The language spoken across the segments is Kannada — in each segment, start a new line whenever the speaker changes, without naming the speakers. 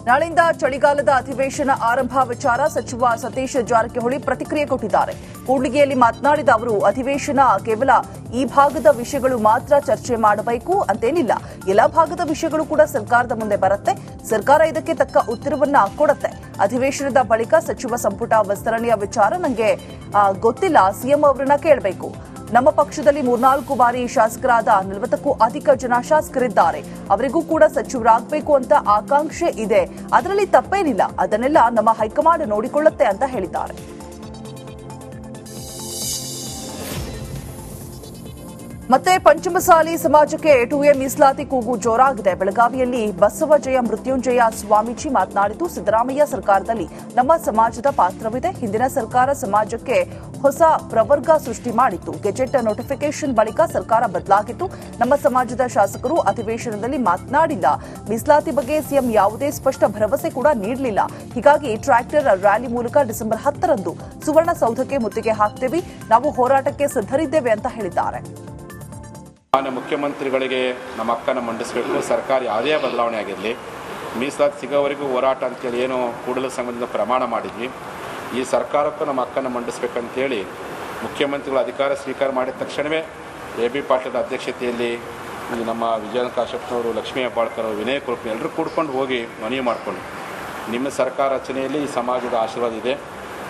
ನಾಳೆಯಿಂದ ಚಳಿಗಾಲದ ಅಧಿವೇಶನ ಆರಂಭ ವಿಚಾರ ಸಚಿವ ಸತೀಶ್ ಜಾರಕಿಹೊಳಿ ಪ್ರತಿಕ್ರಿಯೆ ಕೊಟ್ಟಿದ್ದಾರೆ. ಕೂಡ್ಲಿಗಿಯಲ್ಲಿ ಮಾತನಾಡಿದ ಅವರು, ಅಧಿವೇಶನ ಕೇವಲ ಈ ಭಾಗದ ವಿಷಯಗಳು ಮಾತ್ರ ಚರ್ಚೆ ಮಾಡಬೇಕು ಅಂತೇನಿಲ್ಲ. ಎಲ್ಲ ಭಾಗದ ವಿಷಯಗಳು ಕೂಡ ಸರ್ಕಾರದ ಮುಂದೆ ಬರುತ್ತೆ. ಸರ್ಕಾರ ಇದಕ್ಕೆ ತಕ್ಕ ಉತ್ತರವನ್ನ ಕೊಡುತ್ತೆ. ಅಧಿವೇಶನದ ಬಳಿಕ ಸಚಿವ ಸಂಪುಟ ವಿಸ್ತರಣೆಯ ವಿಚಾರ ನನಗೆ ಗೊತ್ತಿಲ್ಲ, ಸಿಎಂ ಅವರನ್ನ ಕೇಳಬೇಕು. ನಮ್ಮ ಪಕ್ಷದಲ್ಲಿ 3-4 ಬಾರಿ ಶಾಸಕರಾದ 40ಕ್ಕೂ ಅಧಿಕ ಜನ ಶಾಸಕರಿದ್ದಾರೆ. ಅವರಿಗೂ ಕೂಡ ಸಚಿವರಾಗಬೇಕು ಅಂತ ಆಕಾಂಕ್ಷೆ ಇದೆ. ಅದರಲ್ಲಿ ತಪ್ಪೇನಿಲ್ಲ. ಅದನ್ನೆಲ್ಲ ನಮ್ಮ ಹೈಕಮಾಂಡ್ ನೋಡಿಕೊಳ್ಳುತ್ತೆ ಅಂತ ಹೇಳಿದ್ದಾರೆ. ಮತ್ತೆ ಪಂಚಮಸಾಲಿ ಸಮಾಜಕ್ಕೆ 2A ಮೀಸಲಾತಿ ಕೂಗು ಜೋರಾಗಿದೆ. ಬೆಳಗಾವಿಯಲ್ಲಿ ಬಸವಜಯ ಮೃತ್ಯುಂಜಯ ಸ್ವಾಮೀಜಿ ಮಾತನಾಡಿದ್ದು, ಸಿದ್ದರಾಮಯ್ಯ ಸರ್ಕಾರದಲ್ಲಿ ನಮ್ಮ ಸಮಾಜದ ಪಾತ್ರವಿದೆ. ಹಿಂದಿನ ಸರ್ಕಾರ ಸಮಾಜಕ್ಕೆ ಹೊಸ ಪ್ರವರ್ಗ ಸೃಷ್ಟಿ ಮಾಡಿತ್ತು. ಗೆಜೆಟ್ ನೋಟಿಫಿಕೇಶನ್ ಬಳಿಕ ಸರ್ಕಾರ ಬದಲಾಗಿತ್ತು. ನಮ್ಮ ಸಮಾಜದ ಶಾಸಕರು ಅಧಿವೇಶನದಲ್ಲಿ ಮಾತನಾಡಿಲ್ಲ. ಮೀಸಲಾತಿ ಬಗ್ಗೆ ಸಿಎಂ ಯಾವುದೇ ಸ್ಪಷ್ಟ ಭರವಸೆ ಕೂಡ ನೀಡಲಿಲ್ಲ. ಹೀಗಾಗಿ ಟ್ರ್ಯಾಕ್ಟರ್ ರ್ಯಾಲಿ ಮೂಲಕ ಡಿಸೆಂಬರ್ 10ರಂದು ಸುವರ್ಣಸೌಧಕ್ಕೆ ಮುತ್ತಿಗೆ ಹಾಕ್ತೇವೆ. ನಾವು ಹೋರಾಟಕ್ಕೆ ಸಿದ್ಧರಿದ್ದೇವೆ ಅಂತ ಹೇಳಿದ್ದಾರೆ.
ಮುಖ್ಯಮಂತ್ರಿಗಳಿಗೆ ನಮ್ಮ ಹಕ್ಕನ್ನು ಮಂಡಿಸಬೇಕು. ಸರ್ಕಾರ ಯಾವುದೇ ಬದಲಾವಣೆ ಆಗಿರಲಿ, ಮೀಸಲಾತಿ ಸಿಗೋವರೆಗೂ ಹೋರಾಟ ಅಂತೇಳಿ ಏನು ಕೂಡಲ ಸಂಘದಿಂದ ಪ್ರಮಾಣ ಮಾಡಿದ್ವಿ. ಈ ಸರ್ಕಾರಕ್ಕೂ ನಮ್ಮ ಹಕ್ಕನ್ನು ಮಂಡಿಸಬೇಕಂತೇಳಿ ಮುಖ್ಯಮಂತ್ರಿಗಳು ಅಧಿಕಾರ ಸ್ವೀಕಾರ ಮಾಡಿದ ತಕ್ಷಣವೇ AB ಪಾಟೀಲ್ ಅಧ್ಯಕ್ಷತೆಯಲ್ಲಿ ನಮ್ಮ ವಿಜಯನ್ ಕಾಶ್ಯಪ್ನವರು, ಲಕ್ಷ್ಮೀ ಹೆಬ್ಬಾಳ್ಕರ್, ವಿನಯ್ ಕುಲಕರ್ಣಿ ಎಲ್ಲರೂ ಕೂಡ್ಕೊಂಡು ಹೋಗಿ ಮನವಿ ಮಾಡಿಕೊಂಡು, ನಿಮ್ಮ ಸರ್ಕಾರ ರಚನೆಯಲ್ಲಿ ಈ ಸಮಾಜದ ಆಶೀರ್ವಾದ ಇದೆ,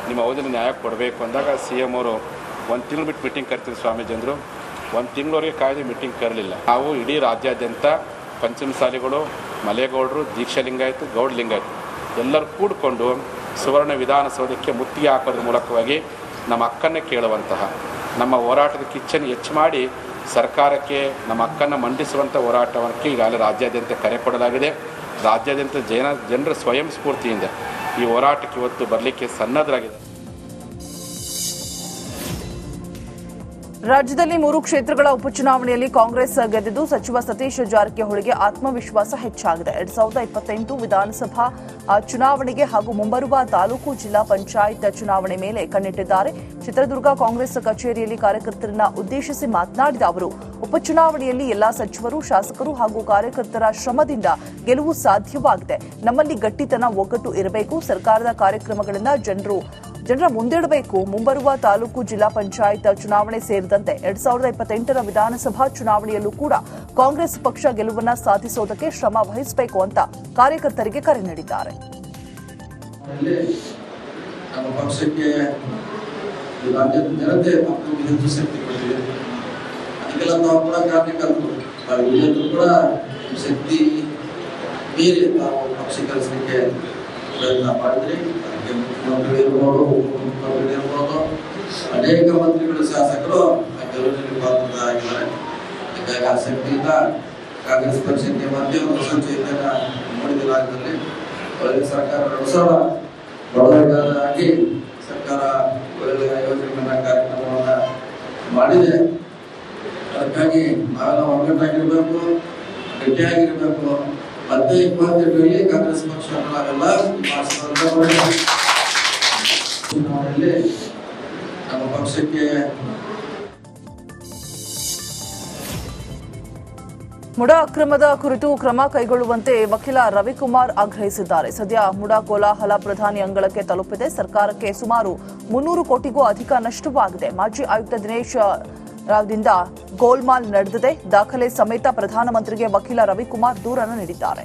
ನಿಮ್ಮ ಅವಧಿನ ನ್ಯಾಯ ಕೊಡಬೇಕು ಅಂದಾಗ CM ಅವರು 1 ತಿಂಗಳು ಬಿಟ್ಟು ಮೀಟಿಂಗ್ ಕರ್ತೀವಿ ಸ್ವಾಮೀಜಿ ಅಂದರು. 1 ತಿಂಗಳವರೆಗೆ ಕಾಯ್ದೆ ಮೀಟಿಂಗ್ ಕರಲಿಲ್ಲ. ನಾವು ಇಡೀ ರಾಜ್ಯಾದ್ಯಂತ ಪಂಚಮಸಾಲಿಗಳು, ಮಲೆಗೌಡರು, ದೀಕ್ಷಾ ಲಿಂಗಾಯತ್, ಗೌಡ ಲಿಂಗಾಯತ್ ಎಲ್ಲರೂ ಕೂಡಿಕೊಂಡು ಸುವರ್ಣ ವಿಧಾನಸೌಧಕ್ಕೆ ಮುತ್ತಿಗೆ ಹಾಕೋದ್ರ ಮೂಲಕವಾಗಿ ನಮ್ಮ ಹಕ್ಕನ್ನು ಕೇಳುವಂತಹ, ನಮ್ಮ ಹೋರಾಟದ ಕಿಚ್ಚನ್ನು ಹೆಚ್ಚು ಮಾಡಿ ಸರ್ಕಾರಕ್ಕೆ ನಮ್ಮ ಹಕ್ಕನ್ನು ಮಂಡಿಸುವಂಥ ಹೋರಾಟಕ್ಕೆ ಈಗಾಗಲೇ ರಾಜ್ಯಾದ್ಯಂತ ಕರೆ ಕೊಡಲಾಗಿದೆ. ರಾಜ್ಯಾದ್ಯಂತ ಜನರ ಸ್ವಯಂ ಸ್ಫೂರ್ತಿಯಿಂದ ಈ ಹೋರಾಟಕ್ಕೆ ಇವತ್ತು ಬರಲಿಕ್ಕೆ ಸನ್ನದ್ಧರಾಗಿದೆ.
ರಾಜ್ಯದಲ್ಲಿ 3 ಕ್ಷೇತ್ರಗಳ ಉಪಚುನಾವಣೆಯಲ್ಲಿ ಕಾಂಗ್ರೆಸ್ ಗೆದ್ದಿದ್ದು ಸಚಿವ ಸತೀಶ್ ಜಾರಕಿಹೊಳಿಗೆ ಆತ್ಮವಿಶ್ವಾಸ ಹೆಚ್ಚಾಗಿದೆ. 2028 ವಿಧಾನಸಭಾ ಚುನಾವಣೆಗೆ ಹಾಗೂ ಮುಂಬರುವ ತಾಲೂಕು ಜಿಲ್ಲಾ ಪಂಚಾಯತ್ ಚುನಾವಣೆ ಮೇಲೆ ಕಣ್ಣಿಟ್ಟಿದ್ದಾರೆ. ಚಿತ್ರದುರ್ಗ ಕಾಂಗ್ರೆಸ್ ಕಚೇರಿಯಲ್ಲಿ ಕಾರ್ಯಕರ್ತರನ್ನ ಉದ್ದೇಶಿಸಿ ಮಾತನಾಡಿದ ಅವರು, ಉಪಚುನಾವಣೆಯಲ್ಲಿ ಎಲ್ಲಾ ಸಚಿವರು, ಶಾಸಕರು ಹಾಗೂ ಕಾರ್ಯಕರ್ತರ ಶ್ರಮದಿಂದ ಗೆಲುವು ಸಾಧ್ಯವಾಗಿದೆ. ನಮ್ಮಲ್ಲಿ ಗಟ್ಟಿತನ, ಒಗ್ಗಟ್ಟು ಇರಬೇಕು. ಸರ್ಕಾರದ ಕಾರ್ಯಕ್ರಮಗಳಿಂದ ಜನರ ಮುಂದಿಡಬೇಕು. ಮುಂಬರುವ ತಾಲೂಕು ಜಿಲ್ಲಾ ಪಂಚಾಯತ್ ಚುನಾವಣೆ ಸೇರಿದಂತೆ 2028ರ ವಿಧಾನಸಭಾ ಚುನಾವಣೆಯಲ್ಲೂ ಕೂಡ ಕಾಂಗ್ರೆಸ್ ಪಕ್ಷ ಗೆಲುವನ್ನ ಸಾಧಿಸೋದಕ್ಕೆ ಶ್ರಮ ವಹಿಸಬೇಕು ಅಂತ ಕಾರ್ಯಕರ್ತರಿಗೆ ಕರೆ ನೀಡಿದ್ದಾರೆ.
ನಮ್ಮ ಪಕ್ಷಕ್ಕೆ ರಾಜ್ಯದ ಜನತೆ ಮತ್ತು ಹೆಚ್ಚು ಶಕ್ತಿ ಕೊಟ್ಟಿದೆ. ಅದಕ್ಕೆಲ್ಲ ನಾವು ಕೂಡ ಕಾರಣಕರ್ತರು ಕೂಡ ಶಕ್ತಿ ಮೀರಿ ನಾವು ಪಕ್ಷ ಕೆಲಸಕ್ಕೆ ಪ್ರಯತ್ನ ಮಾಡಿದ್ರಿ. ಅದಕ್ಕೆ ಮುಖ್ಯಮಂತ್ರಿಗಳು ಇರ್ಬೋದು, ಉಪಮುಖ್ಯಮಂತ್ರಿಗಳು ಇರ್ಬೋದು, ಅನೇಕ ಮಂತ್ರಿಗಳು, ಶಾಸಕರು ಆ ಗೆಲುವಿನಲ್ಲಿ ಪಾತ್ರರಾಗಿದ್ದಾರೆ. ಹೀಗಾಗಿ ಆ ಶಕ್ತಿಯಿಂದ ಕಾಂಗ್ರೆಸ್ ಪಕ್ಷಕ್ಕೆ ಮತ್ತೆ ಒಂದು ಹೊಸ ಚೈತನ್ಯ ಮೂಡಿದ ರಾಜ್ಯದಲ್ಲಿ ಒಳ್ಳೆಯ ಸರ್ಕಾರ ನಡೆಸೋಣ. ಬಡವರಿಗಾಗಿ ಸರ್ಕಾರ ಒಳ್ಳೆಯ ಯೋಜನೆಗಳನ್ನ, ಕಾರ್ಯಕ್ರಮಗಳನ್ನ ಮಾಡಿದೆ. ಅದಕ್ಕಾಗಿ ನಾವೆಲ್ಲ ಒಗ್ಗಟ್ಟಾಗಿರ್ಬೇಕು, ಗಟ್ಟಿಯಾಗಿರ್ಬೇಕು. ಮತ್ತೆ 28ರಲ್ಲಿ ಕಾಂಗ್ರೆಸ್ ಪಕ್ಷ ನಾವೆಲ್ಲ ಚುನಾವಣೆಯಲ್ಲಿ ನಮ್ಮ ಪಕ್ಷಕ್ಕೆ
ಮುಡಾ ಅಕ್ರಮದ ಕುರಿತು ಕ್ರಮ ಕೈಗೊಳ್ಳುವಂತೆ ವಕೀಲ ರವಿಕುಮಾರ್ ಆಗ್ರಹಿಸಿದ್ದಾರೆ. ಸದ್ಯ ಮುಡಾ ಕೋಲಾಹಲ ಪ್ರಧಾನಿ ಅಂಗಳಕ್ಕೆ ತಲುಪಿದೆ. ಸರ್ಕಾರಕ್ಕೆ ಸುಮಾರು 300 ಕೋಟಿಗೂ ಅಧಿಕ ನಷ್ಟವಾಗಿದೆ. ಮಾಜಿ ಆಯುಕ್ತ ದಿನೇಶ್ ರಾವ್ದಿಂದ ಗೋಲ್ಮಾಲ್ ನಡೆದಿದೆ. ದಾಖಲೆ ಸಮೇತ ಪ್ರಧಾನಮಂತ್ರಿಗೆ ವಕೀಲ ರವಿಕುಮಾರ್ ದೂರನ್ನು ನೀಡಿದ್ದಾರೆ.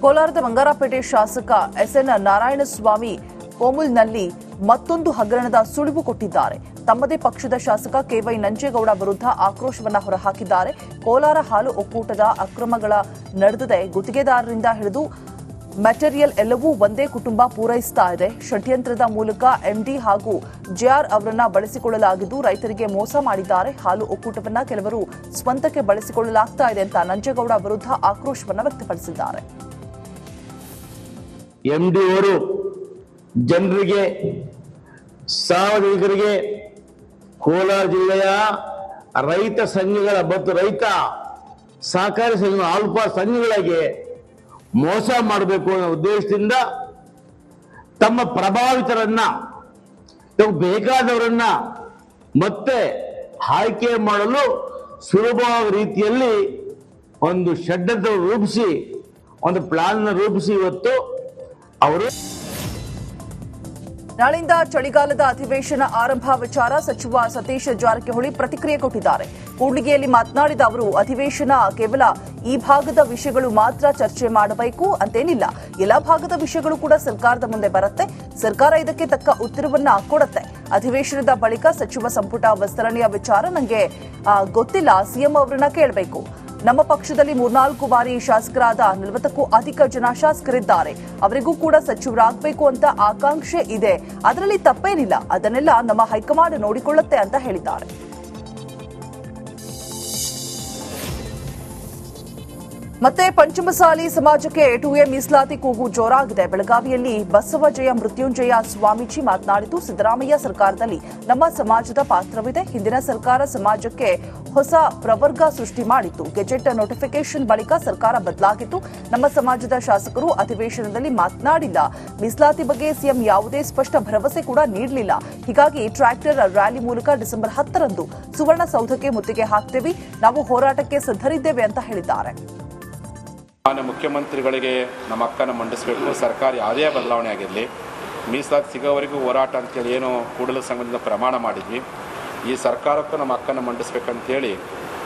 ಕೋಲಾರದ ಬಂಗಾರಪೇಟೆ ಶಾಸಕ SN ನಾರಾಯಣಸ್ವಾಮಿ ಕೋಮುಲ್ನಲ್ಲಿ ಮತ್ತೊಂದು ಹಗರಣದ ಸುಳಿವು ಕೊಟ್ಟಿದ್ದಾರೆ. ತಮ್ಮದೇ ಪಕ್ಷದ ಶಾಸಕ KY ನಂಜೇಗೌಡ ವಿರುದ್ಧ ಆಕ್ರೋಶವನ್ನ ಹೊರಹಾಕಿದ್ದಾರೆ. ಕೋಲಾರ ಹಾಲು ಒಕ್ಕೂಟದ ಅಕ್ರಮಗಳ ನಡೆದಿದೆ. ಗುತ್ತಿಗೆದಾರರಿಂದ ಹಿಡಿದು ಮೆಟೀರಿಯಲ್ ಎಲ್ಲವೂ ಒಂದೇ ಕುಟುಂಬ ಪೂರೈಸ್ತಾ ಇದೆ. ಷಡ್ಯಂತ್ರದ ಮೂಲಕ MD ಹಾಗೂ JR ಅವರನ್ನ ಬಳಸಿಕೊಳ್ಳಲಾಗಿದ್ದು ರೈತರಿಗೆ ಮೋಸ ಮಾಡಿದ್ದಾರೆ. ಹಾಲು ಒಕ್ಕೂಟವನ್ನ ಕೆಲವರು ಸ್ವಂತಕ್ಕೆ ಬಳಸಿಕೊಳ್ಳಲಾಗ್ತಾ ಇದೆ ಅಂತ ನಂಜೇಗೌಡ ವಿರುದ್ಧ ಆಕ್ರೋಶವನ್ನ ವ್ಯಕ್ತಪಡಿಸಿದ್ದಾರೆ.
MD ಅವರು ಜನರಿಗೆ, ಸಾರ್ವಜನಿಕರಿಗೆ, ಕೋಲಾರ ಜಿಲ್ಲೆಯ ರೈತ ಸಂಘಗಳ ಮತ್ತು ರೈತ ಸಹಕಾರಿ ಸಂಘ, ಅಲ್ಪ ಸಂಘಗಳಿಗೆ ಮೋಸ ಮಾಡಬೇಕು ಅನ್ನೋ ಉದ್ದೇಶದಿಂದ ತಮ್ಮ ಪ್ರಭಾವಿತರನ್ನ, ತಮಗೆ ಬೇಕಾದವರನ್ನ ಮತ್ತೆ ಆಯ್ಕೆ ಮಾಡಲು ಸುಲಭವಾದ ರೀತಿಯಲ್ಲಿ ಒಂದು ಷಡ್ ಅಂತ ರೂಪಿಸಿ, ಒಂದು ಪ್ಲಾನ್ ರೂಪಿಸಿ ಇವತ್ತು ಅವರು
ನಾಳೆಯಿಂದ ಚಳಿಗಾಲದ ಅಧಿವೇಶನ ಆರಂಭ ವಿಚಾರ ಸಚಿವ ಸತೀಶ್ ಜಾರಕಿಹೊಳಿ ಪ್ರತಿಕ್ರಿಯೆ ಕೊಟ್ಟಿದ್ದಾರೆ. ಕೂಡ್ಲಿಗಿಯಲ್ಲಿ ಮಾತನಾಡಿದ ಅವರು, ಅಧಿವೇಶನ ಕೇವಲ ಈ ಭಾಗದ ವಿಷಯಗಳು ಮಾತ್ರ ಚರ್ಚೆ ಮಾಡಬೇಕು ಅಂತೇನಿಲ್ಲ. ಎಲ್ಲ ಭಾಗದ ವಿಷಯಗಳು ಕೂಡ ಸರ್ಕಾರದ ಮುಂದೆ ಬರುತ್ತೆ. ಸರ್ಕಾರ ಇದಕ್ಕೆ ತಕ್ಕ ಉತ್ತರವನ್ನ ಕೊಡುತ್ತೆ. ಅಧಿವೇಶನದ ಬಳಿಕ ಸಚಿವ ಸಂಪುಟ ವಿಸ್ತರಣೆಯ ವಿಚಾರ ನನಗೆ ಗೊತ್ತಿಲ್ಲ, ಸಿಎಂ ಅವರನ್ನ ಕೇಳಬೇಕು. ನಮ್ಮ ಪಕ್ಷದಲ್ಲಿ 3-4 ಬಾರಿ ಶಾಸಕರಾದ 40ಕ್ಕೂ ಅಧಿಕ ಜನ ಶಾಸಕರಿದ್ದಾರೆ. ಅವರಿಗೂ ಕೂಡ ಸಚಿವರಾಗಬೇಕು ಅಂತ ಆಕಾಂಕ್ಷೆ ಇದೆ. ಅದರಲ್ಲಿ ತಪ್ಪೇನಿಲ್ಲ. ಅದನ್ನೆಲ್ಲ ನಮ್ಮ ಹೈಕಮಾಂಡ್ ನೋಡಿಕೊಳ್ಳುತ್ತೆ ಅಂತ ಹೇಳಿದ್ದಾರೆ. ಮತ್ತೆ ಪಂಚಮಸಾಲಿ ಸಮಾಜಕ್ಕೆ 2A ಮೀಸಲಾತಿ ಕೂಗು ಜೋರಾಗಿದೆ. ಬೆಳಗಾವಿಯಲ್ಲಿ ಬಸವಜಯ ಮೃತ್ಯುಂಜಯ ಸ್ವಾಮೀಜಿ ಮಾತನಾಡಿದ್ದು, ಸಿದ್ದರಾಮಯ್ಯ ಸರ್ಕಾರದಲ್ಲಿ ನಮ್ಮ ಸಮಾಜದ ಪಾತ್ರವಿದೆ. ಹಿಂದಿನ ಸರ್ಕಾರ ಸಮಾಜಕ್ಕೆ ಹೊಸ ಪ್ರವರ್ಗ ಸೃಷ್ಟಿ ಮಾಡಿತ್ತು. ಗೆಜೆಟ್ ನೋಟಿಫಿಕೇಶನ್ ಬಳಿಕ ಸರ್ಕಾರ ಬದಲಾಗಿತ್ತು. ನಮ್ಮ ಸಮಾಜದ ಶಾಸಕರು ಅಧಿವೇಶನದಲ್ಲಿ ಮಾತನಾಡಿಲ್ಲ. ಮೀಸಲಾತಿ ಬಗ್ಗೆ ಸಿಎಂ ಯಾವುದೇ ಸ್ಪಷ್ಟ ಭರವಸೆ ಕೂಡ ನೀಡಲಿಲ್ಲ. ಹೀಗಾಗಿ ಟ್ರ್ಯಾಕ್ಟರ್ ರ್ಯಾಲಿ ಮೂಲಕ ಡಿಸೆಂಬರ್ 10ರಂದು ಸುವರ್ಣಸೌಧಕ್ಕೆ ಮುತ್ತಿಗೆ ಹಾಕ್ತೇವೆ. ನಾವು ಹೋರಾಟಕ್ಕೆ ಸಿದ್ಧರಿದ್ದೇವೆ ಅಂತ ಹೇಳಿದ್ದಾರೆ.
ಮಾನ್ಯ ಮುಖ್ಯಮಂತ್ರಿಗಳಿಗೆ ನಮ್ಮ ಹಕ್ಕನ್ನು ಮಂಡಿಸಬೇಕು. ಸರ್ಕಾರ ಯಾವುದೇ ಬದಲಾವಣೆ ಆಗಿರಲಿ, ಮೀಸಲಾತಿ ಸಿಗೋವರೆಗೂ ಹೋರಾಟ ಅಂತೇಳಿ ಏನು ಕೂಡಲ ಸಂಘದಿಂದ ಪ್ರಮಾಣ ಮಾಡಿದ್ವಿ. ಈ ಸರ್ಕಾರಕ್ಕೂ ನಮ್ಮ ಹಕ್ಕನ್ನು ಮಂಡಿಸಬೇಕಂತೇಳಿ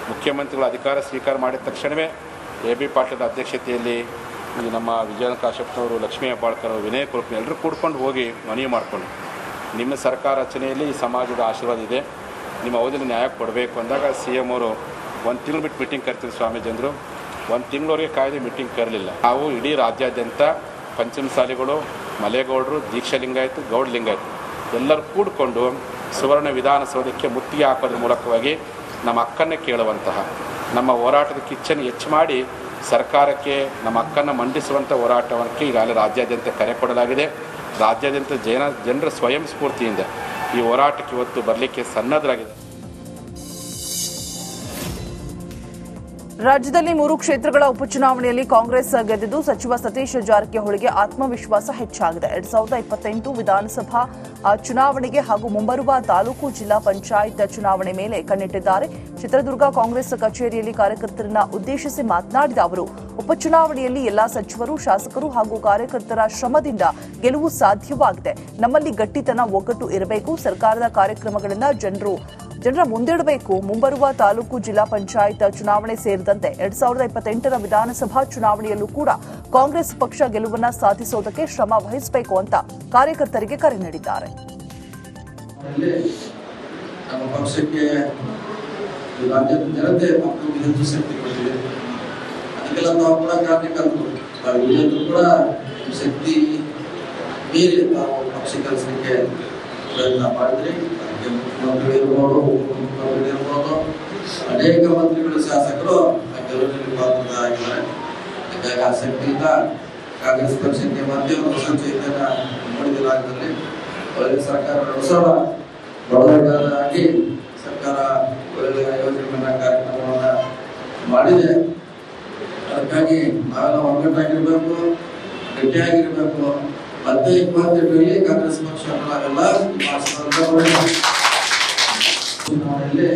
ಮುಖ್ಯಮಂತ್ರಿಗಳು ಅಧಿಕಾರ ಸ್ವೀಕಾರ ಮಾಡಿದ ತಕ್ಷಣವೇ AB ಪಾಟೀಲ್ ಅಧ್ಯಕ್ಷತೆಯಲ್ಲಿ ಈ ನಮ್ಮ ವಿಜಯ ಕಾಶ್ಯಪ್ನವರು, ಲಕ್ಷ್ಮೀ ಹೆಬ್ಬಾಳ್ಕರ್, ವಿನಯ್ ಕುಲಕರ್ಣಿ ಎಲ್ಲರೂ ಕೂಡ್ಕೊಂಡು ಹೋಗಿ ಮನವಿ ಮಾಡಿಕೊಂಡು, ನಿಮ್ಮ ಸರ್ಕಾರ ರಚನೆಯಲ್ಲಿ ಈ ಸಮಾಜದ ಆಶೀರ್ವಾದ ಇದೆ, ನಿಮ್ಮ ಅವಧಿಯಲ್ಲಿ ನ್ಯಾಯ ಕೊಡಬೇಕು ಅಂದಾಗ CM ಅವರು 1 ತಿಂಗಳು ಬಿಟ್ಟು ಮೀಟಿಂಗ್ ಕರ್ತಿದ್ರು. ಸ್ವಾಮೀಜಿ ಅಂದರು 1 ತಿಂಗಳವರೆಗೆ ಕಾಯ್ದೆ ಮೀಟಿಂಗ್ ಕರಲಿಲ್ಲ. ನಾವು ಇಡೀ ರಾಜ್ಯಾದ್ಯಂತ ಪಂಚಮಸಾಲಿಗಳು, ಮಲೆಗೌಡರು, ದೀಕ್ಷಾ ಲಿಂಗಾಯತ್, ಗೌಡ ಲಿಂಗಾಯತ್ ಎಲ್ಲರೂ ಕೂಡಿಕೊಂಡು ಸುವರ್ಣ ವಿಧಾನಸೌಧಕ್ಕೆ ಮುತ್ತಿಗೆ ಹಾಕೋದ್ರ ಮೂಲಕವಾಗಿ ನಮ್ಮ ಹಕ್ಕನ್ನು ಕೇಳುವಂತಹ, ನಮ್ಮ ಹೋರಾಟದ ಕಿಚ್ಚನ್ನು ಹೆಚ್ಚು ಮಾಡಿ ಸರ್ಕಾರಕ್ಕೆ ನಮ್ಮ ಹಕ್ಕನ್ನು ಮಂಡಿಸುವಂಥ ಹೋರಾಟಕ್ಕೆ ಈಗಾಗಲೇ ರಾಜ್ಯಾದ್ಯಂತ ಕರೆ ಕೊಡಲಾಗಿದೆ. ರಾಜ್ಯಾದ್ಯಂತ ಜನರ ಸ್ವಯಂ ಸ್ಫೂರ್ತಿಯಿಂದ ಈ ಹೋರಾಟಕ್ಕೆ ಇವತ್ತು ಬರಲಿಕ್ಕೆ ಸನ್ನದ್ಧರಾಗಿದೆ.
ರಾಜ್ಯದಲ್ಲಿ 3 ಕ್ಷೇತ್ರಗಳ ಉಪಚುನಾವಣೆಯಲ್ಲಿ ಕಾಂಗ್ರೆಸ್ ಗೆದ್ದಿದ್ದು ಸಚಿವ ಸತೀಶ್ ಜಾರಕಿಹೊಳಿಗೆ ಆತ್ಮವಿಶ್ವಾಸ ಹೆಚ್ಚಾಗಿದೆ. 2028 ವಿಧಾನಸಭಾ ಚುನಾವಣೆಗೆ ಹಾಗೂ ಮುಂಬರುವ ತಾಲೂಕು ಜಿಲ್ಲಾ ಪಂಚಾಯತ್ ಚುನಾವಣೆ ಮೇಲೆ ಕಣ್ಣಿಟ್ಟಿದ್ದಾರೆ. ಚಿತ್ರದುರ್ಗ ಕಾಂಗ್ರೆಸ್ ಕಚೇರಿಯಲ್ಲಿ ಕಾರ್ಯಕರ್ತರನ್ನ ಉದ್ದೇಶಿಸಿ ಮಾತನಾಡಿದ ಅವರು, ಉಪಚುನಾವಣೆಯಲ್ಲಿ ಎಲ್ಲಾ ಸಚಿವರು, ಶಾಸಕರು ಹಾಗೂ ಕಾರ್ಯಕರ್ತರ ಶ್ರಮದಿಂದ ಗೆಲುವು ಸಾಧ್ಯವಾಗಿದೆ. ನಮ್ಮಲ್ಲಿ ಗಟ್ಟಿತನ, ಒಗ್ಗಟ್ಟು ಇರಬೇಕು. ಸರ್ಕಾರದ ಕಾರ್ಯಕ್ರಮಗಳಿಂದ ಜನರ ಮುಂದಿಡಬೇಕು. ಮುಂಬರುವ ತಾಲೂಕು ಜಿಲ್ಲಾ ಪಂಚಾಯತ್ ಚುನಾವಣೆ ಸೇರಿದಂತೆ 2028ರ ವಿಧಾನಸಭಾ ಚುನಾವಣೆಯಲ್ಲೂ ಕೂಡ ಕಾಂಗ್ರೆಸ್ ಪಕ್ಷ ಗೆಲುವನ್ನ ಸಾಧಿಸೋದಕ್ಕೆ ಶ್ರಮ ವಹಿಸಬೇಕು ಅಂತ ಕಾರ್ಯಕರ್ತರಿಗೆ ಕರೆ ನೀಡಿದ್ದಾರೆ.
ನಮ್ಮ ಪಕ್ಷಕ್ಕೆ ರಾಜ್ಯದ ಜನತೆ ಮಕ್ಕಳಿಗೆ ಹೆಚ್ಚು ಶಕ್ತಿ ಕೊಟ್ಟಿದೆ. ಅದಕ್ಕೆಲ್ಲ ನಾವು ಕೂಡ ಕಾರ್ಯಕರ್ತರು ತಾವು ಕೂಡ ಶಕ್ತಿ ಮೀರಿ ನಾವು ಪಕ್ಷ ಕೆಲಸಕ್ಕೆ ಪ್ರಯತ್ನ ಮಾಡಿದ್ರಿ. ಅದಕ್ಕೆ ಮುಖ್ಯಮಂತ್ರಿ ಇರ್ಬೋದು, ಉಪಮುಖ್ಯಮಂತ್ರಿ ಇರ್ಬೋದು, ಅನೇಕ ಮಂತ್ರಿಗಳು, ಶಾಸಕರು ಗೆಲುವಿನಲ್ಲಿ ಪಾತ್ರರಾಗಿದ್ದಾರೆ. ಹೀಗಾಗಿ ಆ ಶಕ್ತಿಯಿಂದ ಕಾಂಗ್ರೆಸ್ ಪಕ್ಷಕ್ಕೆ ಮತ್ತೆ ಒಂದು ಹೊಸ ಚೈತನ್ಯ ಮೂಡಿದ ರಾಜ್ಯದಲ್ಲಿ ಒಳ್ಳೆಯ ಸರ್ಕಾರ ನಡೆಸೋಣ. ಬಡವರಿಗಾಗಿ ಸರ್ಕಾರ ಒಳ್ಳೆಯ ಯೋಜನೆಗಳನ್ನ, ಕಾರ್ಯಕ್ರಮಗಳನ್ನ ಮಾಡಿದೆ. ಅದಕ್ಕಾಗಿ ನಾವೆಲ್ಲ ಒಗ್ಗಟ್ಟಾಗಿರ್ಬೇಕು, ಗಟ್ಟಿಯಾಗಿರ್ಬೇಕು. ಮತ್ತೆ 28ರಲ್ಲಿ ಕಾಂಗ್ರೆಸ್ ಪಕ್ಷ ನಾವೆಲ್ಲ ಚುನಾವಣೆಯಲ್ಲಿ